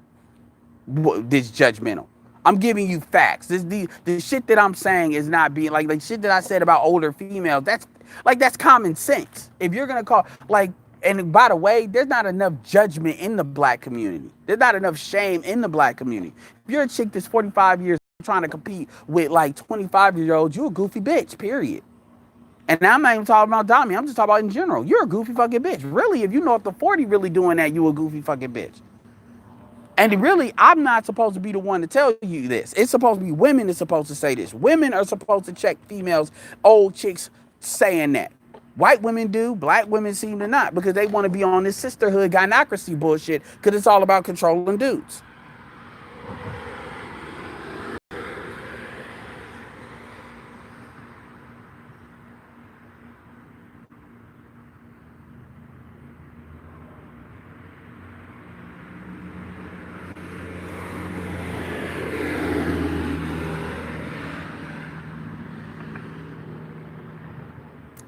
This judgmental. I'm giving you facts. The shit that I'm saying is not being like shit that I said about older females. That's common sense. If you're gonna call like, and by the way, there's not enough judgment in the black community. There's not enough shame in the black community. If you're a chick that's 45 years trying to compete with like 25-year-olds, you're a goofy bitch. Period. And now I'm not even talking about Dami. I'm just talking about in general. You're a goofy fucking bitch. Really, if you know if the 40 really doing that, you a goofy fucking bitch. And really, I'm not supposed to be the one to tell you this. It's supposed to be women that's supposed to say this. Women are supposed to check females, old chicks saying that. White women do, black women seem to not because they want to be on this sisterhood gynocracy bullshit because it's all about controlling dudes.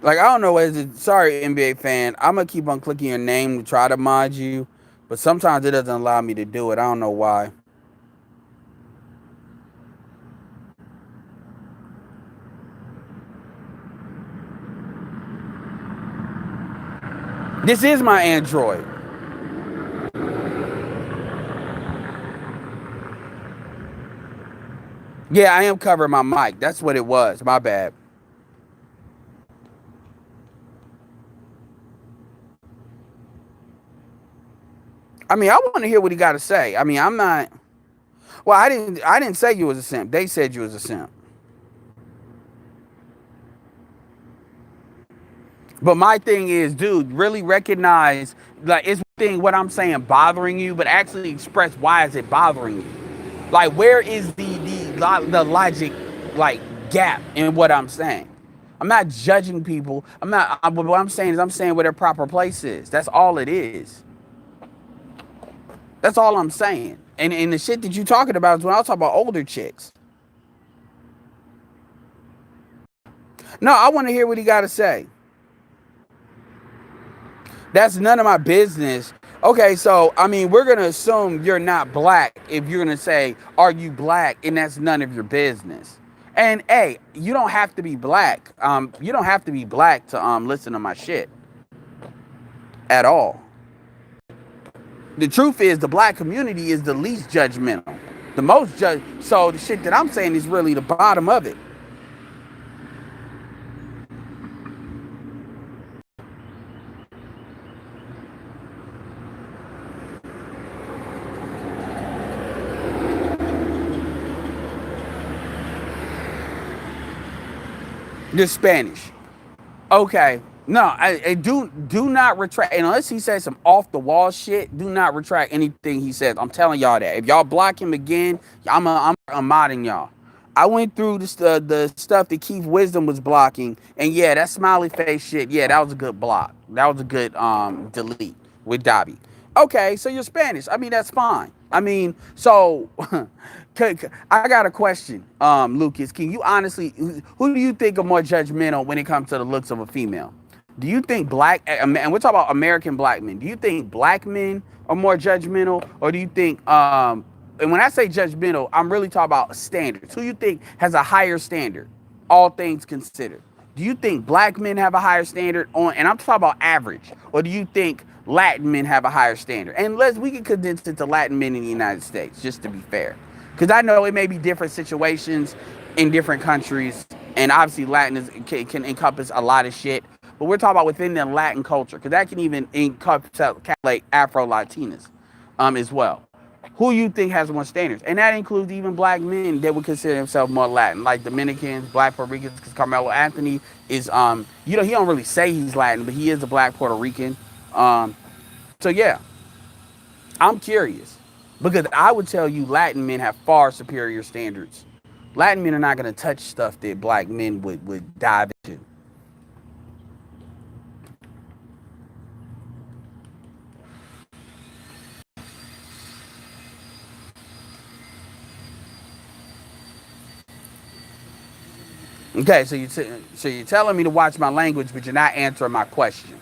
Like, I don't know what is it. Sorry, NBA fan. I'm going to keep on clicking your name to try to mod you, but sometimes it doesn't allow me to do it. I don't know why. This is my Android. Yeah, I am covering my mic. That's what it was. My bad. I mean, I want to hear what he got to say. I mean, I'm not. Well, I didn't say you was a simp. They said you was a simp. But my thing is, dude, really recognize like it's one thing what I'm saying bothering you, but actually express why is it bothering you. Like, where is the logic like gap in what I'm saying? I'm not judging people. What I'm saying is I'm saying where their proper place is. That's all it is. That's all I'm saying. And the shit that you talking about is when I was talking about older chicks. No, I want to hear what he got to say. That's none of my business. Okay, so I mean, we're gonna assume you're not black if you're gonna say, "Are you black?" and that's none of your business. And hey, you don't have to be black. You don't have to be black to listen to my shit at all. The truth is, the black community is the least judgmental, the most judge. So the shit that I'm saying is really the bottom of it. The Spanish. Okay. No, I do not retract unless he says some off the wall shit. Do not retract anything he says. I'm telling y'all that. If y'all block him again, I'm modding y'all. I went through the stuff that Keith Wisdom was blocking, and yeah, that smiley face shit. Yeah, that was a good block. That was a good delete with Dobby. Okay, so you're Spanish. I mean, that's fine. I mean, so I got a question, Lucas. Can you honestly, who do you think are more judgmental when it comes to the looks of a female? Do you think and we're talking about American black men, do you think black men are more judgmental, or do you think, and when I say judgmental, I'm really talking about standards. Who you think has a higher standard, all things considered? Do you think black men have a higher standard and I'm talking about average, or do you think Latin men have a higher standard? And we can condense it to Latin men in the United States, just to be fair. Because I know it may be different situations. in different countries, and obviously Latin can encompass a lot of shit. But we're talking about within the Latin culture, because that can even encompass like Afro Latinas, as well. Who you think has more standards, and that includes even black men that would consider themselves more Latin, like Dominicans, Black Puerto Ricans, because Carmelo Anthony is, he don't really say he's Latin, but he is a Black Puerto Rican. Um, so yeah, I'm curious because I would tell you Latin men have far superior standards. Latin men are not going to touch stuff that black men would dive into. Okay, so you're telling me to watch my language, but you're not answering my question.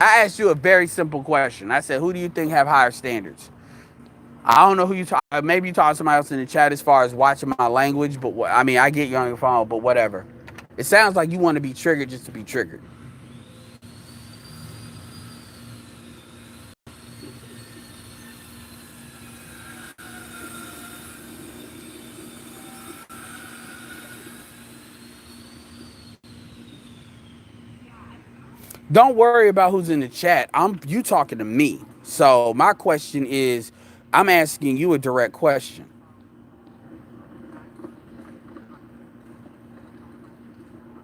I asked you a very simple question. I said, who do you think have higher standards? I don't know who you talk. Maybe you talk to somebody else in the chat as far as watching my language, but I mean, I get you on your phone, but whatever. It sounds like you want to be triggered just to be triggered. Don't worry about who's in the chat. You talking to me. So my question is, I'm asking you a direct question.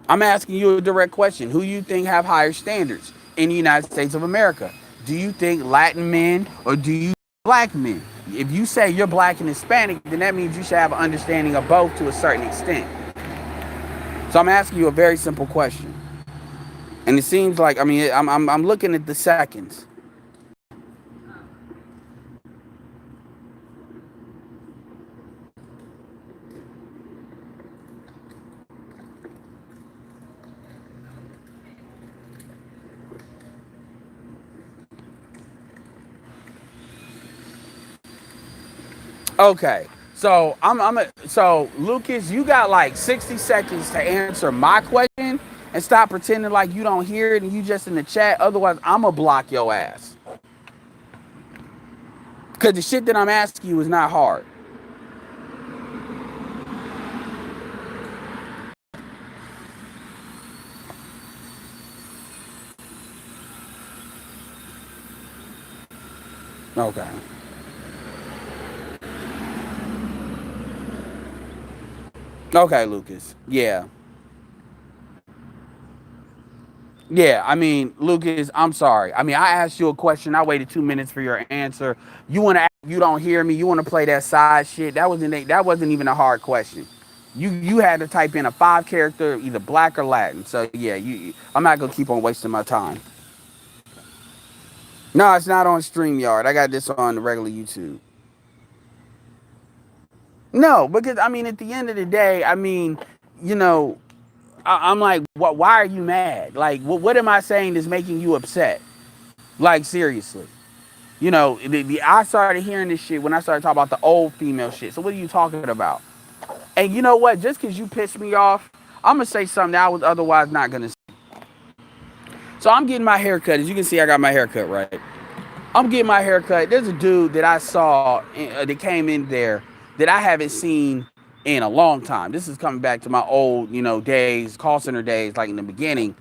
I'm asking you a direct question. Who you think have higher standards in the United States of America? Do you think Latin men or do you black men? If you say you're black and Hispanic, then that means you should have an understanding of both to a certain extent. So I'm asking you a very simple question. And it seems like, I mean, I'm looking at the seconds. Okay. So Lucas, you got like 60 seconds to answer my question and stop pretending like you don't hear it and you just in the chat. Otherwise, I'm gonna block your ass. Cause the shit that I'm asking you is not hard. Okay. Okay, Lucas. Yeah. Yeah, I mean, Lucas, I'm sorry. I mean, I asked you a question. I waited 2 minutes for your answer. You want to ask, you don't hear me. You want to play that side shit. That wasn't even a hard question. You had to type in a 5 character, either black or Latin. So yeah, I'm not gonna keep on wasting my time. No, it's not on StreamYard. I got this on the regular YouTube. No, because I mean, at the end of the day, I mean, you know, I'm like, what? Why are you mad? Like, what am I saying that's making you upset? Like, seriously. I started hearing this shit when I started talking about the old female shit. So what are you talking about? And you know what? Just because you pissed me off, I'm gonna say something that I was otherwise not gonna say. So I'm getting my hair cut. As you can see, I got my hair cut, right? I'm getting my hair cut. There's a dude that I saw that came in there that I haven't seen in a long time. This is coming back to my old, days, call center days, like in the beginning.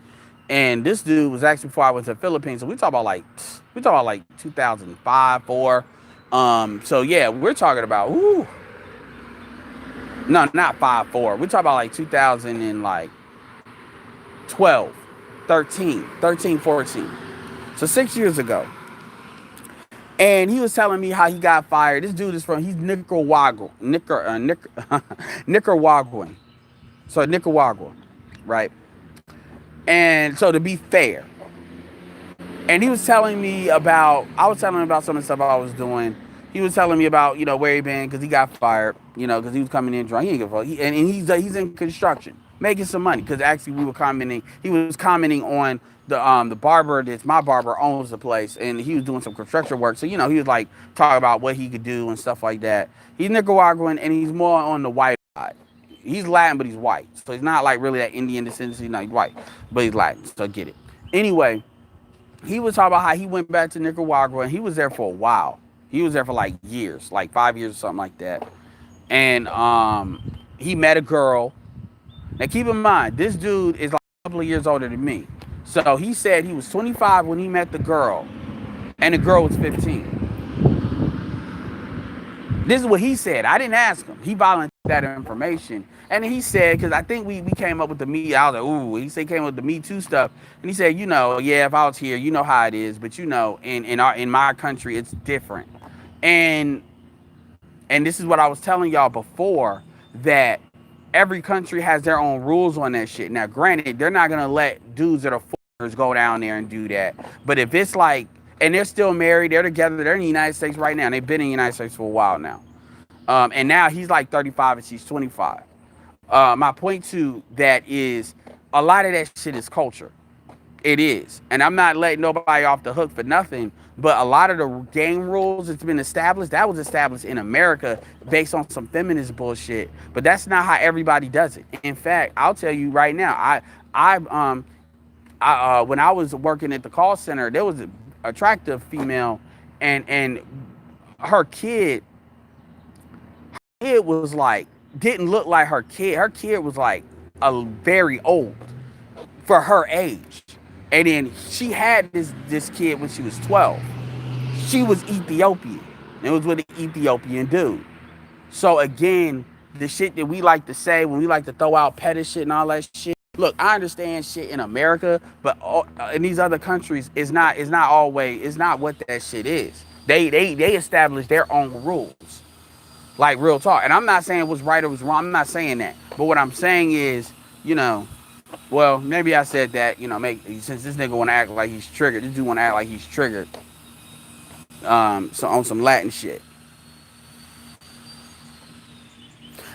And this dude was actually before I went to the Philippines. So we talk about like 2005, four. So yeah, we're talking about no, not 5, 4. We're talking about like 2000 and like 12, 13, 14. So 6 years ago. And he was telling me how he got fired. This dude is he's Nicaraguan. So Nicaragua, right? And so to be fair, and I was telling him about some of the stuff I was doing. He was telling me about, where he been because he got fired, because he was coming in drunk. He ain't give a fuck. And he's in construction, making some money because actually he was commenting on the barber that's my barber owns the place, and he was doing some construction work. So, he was like talking about what he could do and stuff like that. He's Nicaraguan and he's more on the white side. He's Latin, but he's white. So he's not like really that Indian descendancy. No, he's white, but he's Latin. So get it. Anyway, he was talking about how he went back to Nicaragua and he was there for a while. He was there for like years, like 5 years or something like that. And he met a girl. Now keep in mind, this dude is like a couple of years older than me. So he said he was 25 when he met the girl, and the girl was 15. This is what he said. I didn't ask him. He volunteered that information. And he said, because I think we came up with the Me, I was like, ooh, he said he came up with the Me Too stuff. And he said, you know, yeah, if I was here, you know how it is. But you know, in my country, it's different. And this is what I was telling y'all before, that every country has their own rules on that shit. Now, granted, they're not gonna let dudes that are foreigners go down there and do that. But if it's like, and they're still married, they're together, they're in the United States right now. And they've been in the United States for a while now. And now he's like 35 and she's 25. My point to that is a lot of that shit is culture. It is. And I'm not letting nobody off the hook for nothing, but a lot of the game rules that's been established, that was established in America based on some feminist bullshit. But that's not how everybody does it. In fact, I'll tell you right now, when I was working at the call center, there was an attractive female, and her kid was like, didn't look like her kid. Her kid was like a very old for her age. And then she had this kid when she was 12. She was Ethiopian. It was with an Ethiopian dude. So again, the shit that we like to say when we like to throw out petty shit and all that shit. Look, I understand shit in America, but in these other countries, it's not what that shit is. They establish their own rules. Like real talk. And I'm not saying it was right or was wrong. I'm not saying that. But what I'm saying is, you know, well, maybe I said that, you know, since this nigga want to act like he's triggered, this dude want to act like he's triggered, so on some Latin shit.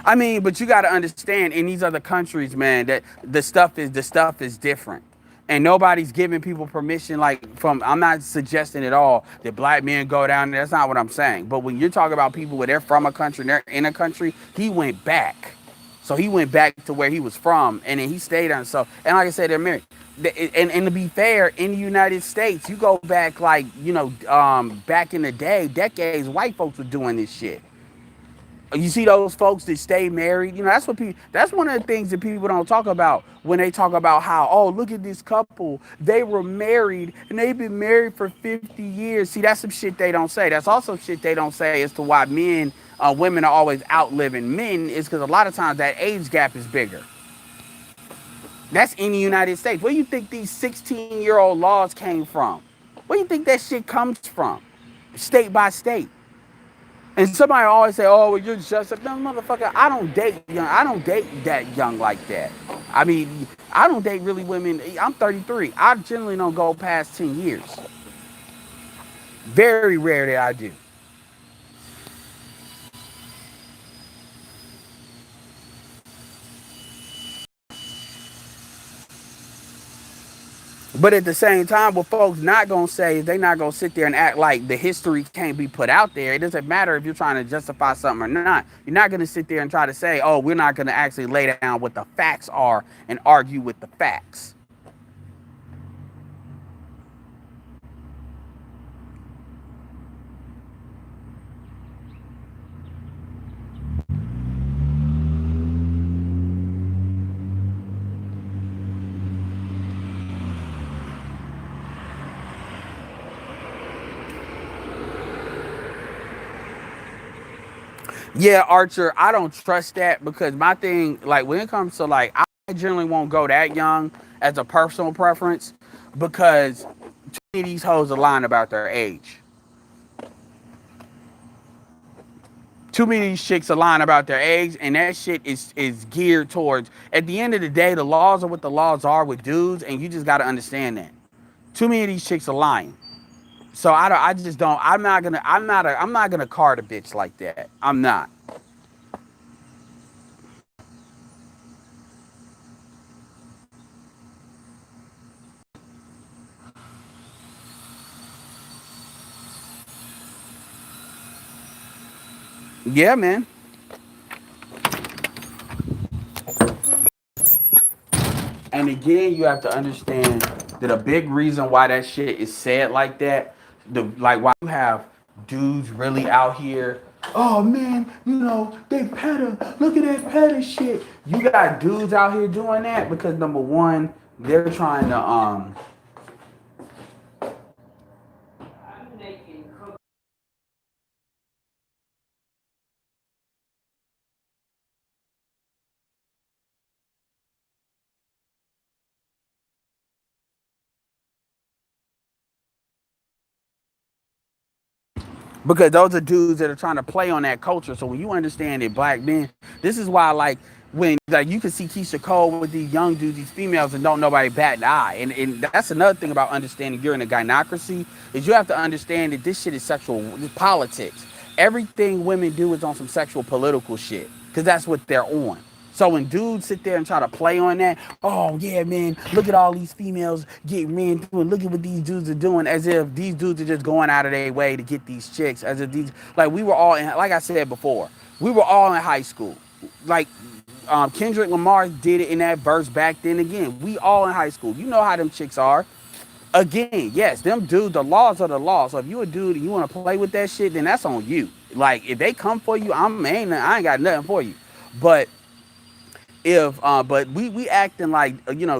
I mean, but you got to understand, in these other countries, man, that the stuff is different. And nobody's giving people permission, I'm not suggesting at all that black men go down there. That's not what I'm saying. But when you're talking about people where they're from a country and they're in a country, he went back. So he went back to where he was from, and then he stayed there. So, and like I said, they're married. And to be fair, in the United States, you go back back in the day, decades, white folks were doing this shit. You see those folks that stay married, you know, that's one of the things that people don't talk about when they talk about how, oh, look at this couple. They were married and they've been married for 50 years. See, that's some shit they don't say. That's also shit they don't say as to why women are always outliving men, is because a lot of times that age gap is bigger. That's in the United States. Where do you think these 16-year-old laws came from? Where do you think that shit comes from? State by state. And somebody always say, oh, well, you're just no, motherfucker. I don't date young. I don't date that young like that. I mean, I don't date really women. I'm 33. I generally don't go past 10 years. Very rare that I do. But at the same time, what folks not going to say is they not going to sit there and act like the history can't be put out there. It doesn't matter if you're trying to justify something or not. You're not going to sit there and try to say, oh, we're not going to actually lay down what the facts are and argue with the facts. Yeah, Archer, I don't trust that, because my thing, like when it comes to I generally won't go that young as a personal preference, because too many of these hoes are lying about their age. Too many of these chicks are lying about their age, and that shit is geared towards, at the end of the day, the laws are what the laws are with dudes, and you just got to understand that. Too many of these chicks are lying. So I just don't, I'm not gonna card a bitch like that. I'm not. Yeah, man. again, you have to understand that a big reason why that shit is said like that, like why you have dudes really out here. Oh man, they peta. Look at that peta shit. You got dudes out here doing that because number one, they're trying to because those are dudes that are trying to play on that culture. So when you understand that black men, this is why like when like you can see Keisha Cole with these young dudes, these females, and don't nobody bat an eye. And that's another thing about understanding you're in a gynocracy is you have to understand that this shit is sexual politics. Everything women do is on some sexual political shit because that's what they're on. So when dudes sit there and try to play on that, oh yeah, man, look at all these females get men doing, look at what these dudes are doing, as if these dudes are just going out of their way to get these chicks, as if these, like we were all in, like I said before, we were all in high school. Like Kendrick Lamar did it in that verse back then again. We all in high school. You know how them chicks are. Again, yes, them dudes, the laws are the laws. So if you a dude and you want to play with that shit, then that's on you. Like if they come for you, I ain't got nothing for you. But if but we acting like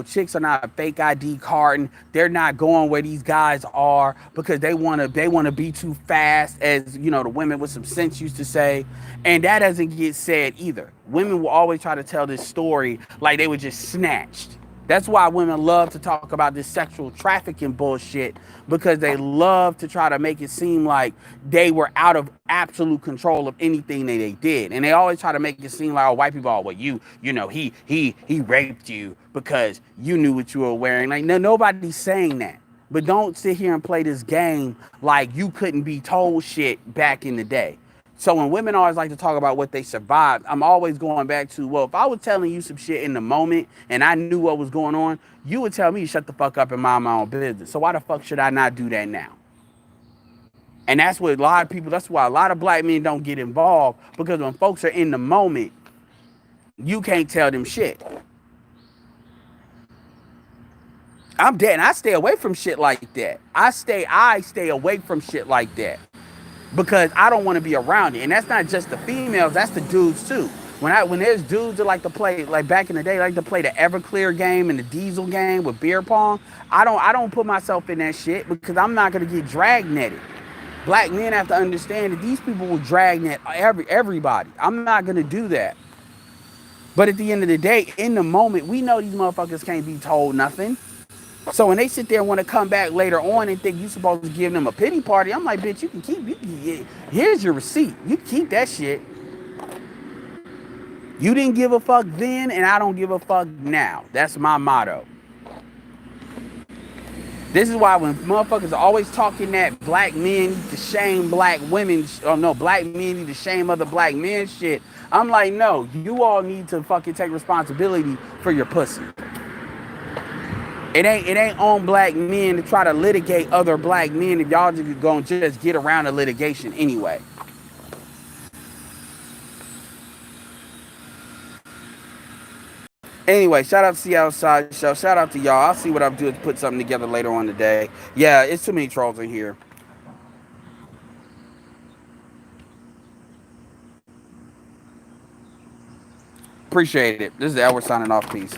chicks are not a fake ID card and they're not going where these guys are because they want to be too fast, as the women with some sense used to say. And that doesn't get said either. Women will always try to tell this story like they were just snatched. That's why women love to talk about this sexual trafficking bullshit, because they love to try to make it seem like they were out of absolute control of anything that they did. And they always try to make it seem like, oh, white people, well, he raped you because you knew what you were wearing. Like, no, nobody's saying that. But don't sit here and play this game like you couldn't be told shit back in the day. So when women always like to talk about what they survived, I'm always going back to, well, if I was telling you some shit in the moment and I knew what was going on, you would tell me to shut the fuck up and mind my own business. So why the fuck should I not do that now? And that's why a lot of black men don't get involved, because when folks are in the moment, you can't tell them shit. I'm dead, and I stay away from shit like that. I stay away from shit like that, because I don't want to be around it. And that's not just the females, that's the dudes too. When there's dudes that like to play, like back in the day, like to play the Everclear game and the Diesel game with beer pong, I don't put myself in that shit because I'm not gonna get dragnetted. Black men have to understand that these people will dragnet everybody. I'm not gonna do that. But at the end of the day, in the moment, we know these motherfuckers can't be told nothing. So when they sit there and want to come back later on and think you supposed to give them a pity party, I'm like, bitch, here's your receipt. You can keep that shit. You didn't give a fuck then, and I don't give a fuck now. That's my motto. This is why when motherfuckers are always talking that black men need to shame black women, or no, black men need to shame other black men shit, I'm like, no, you all need to fucking take responsibility for your pussy. It ain't on black men to try to litigate other black men if y'all just gonna just get around the litigation anyway. Anyway, shout out to Seattle Side Show. Shout out to y'all. I'll see what I'll do to put something together later on today. Yeah, it's too many trolls in here. Appreciate it. This is Edward signing off. Peace.